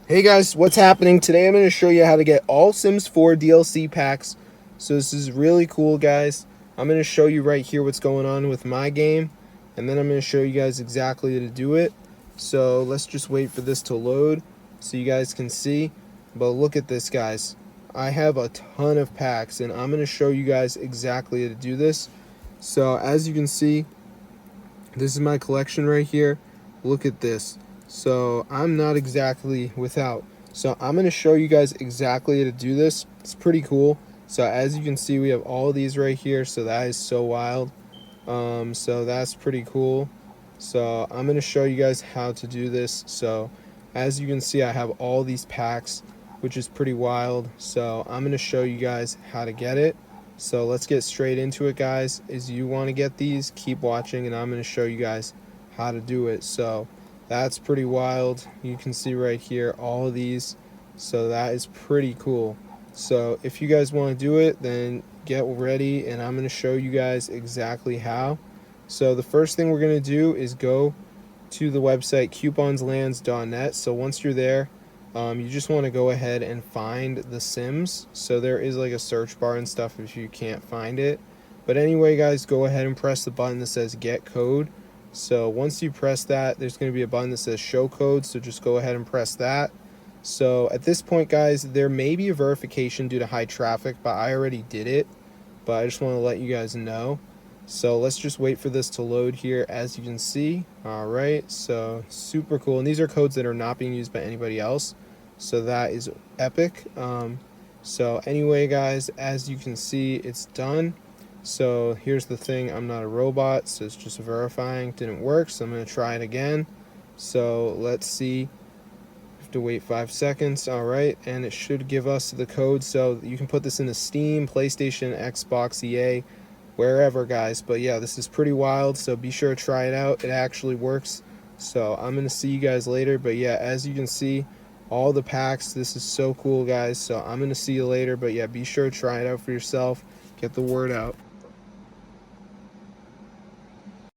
Hey guys, what's happening? Today I'm going to show you how to get all Sims 4 DLC packs. So this is really cool, guys. I'm going to show you right here what's going on with my game, and then I'm going to show you guys exactly how to do it. So let's just wait for this to load so you guys can see. But look at this, guys. I have a ton of packs, and I'm going to show you guys exactly how to do this. So as you can see, this is my collection right here. Look at this. So I'm not exactly without. So I'm going to show you guys exactly how to do this. It's pretty cool. So as you can see, we have all these right here. So that is so wild. So that's pretty cool. So I'm going to show you guys how to do this. So as you can see, I have all these packs, which is pretty wild. So I'm going to show you guys how to get it. So let's get straight into it, guys. If you want to get these, keep watching, and I'm going to show you guys how to do it. So that's pretty wild. You can see right here all of these. So that is pretty cool. So if you guys want to do it, then get ready, and I'm going to show you guys exactly how. So the first thing we're going to do is go to the website couponslands.net. So once you're there, you just want to go ahead and find The Sims. So there is like a search bar and stuff if you can't find it. But anyway, guys, go ahead and press the button that says get code. So once you press that, there's going to be a button that says show code. So just go ahead and press that. So at this point, guys, there may be a verification due to high traffic, but I already did it. But I just want to let you guys know. So let's just wait for this to load here. As you can see, all right, so super cool. And these are codes that are not being used by anybody else, so that is epic. So anyway, guys, as you can see, it's done. So here's the thing, I'm not a robot, so it's just verifying. Didn't work, so I'm going to try it again. So let's see. Have to wait 5 seconds. All right, and it should give us the code. So you can put this into Steam, PlayStation, Xbox, EA, wherever, guys. But yeah, this is pretty wild, so be sure to try it out. It actually works. So I'm gonna see you guys later. But yeah, as you can see, all the packs, this is so cool, guys. So I'm gonna see you later. But yeah, be sure to try it out for yourself, get the word out.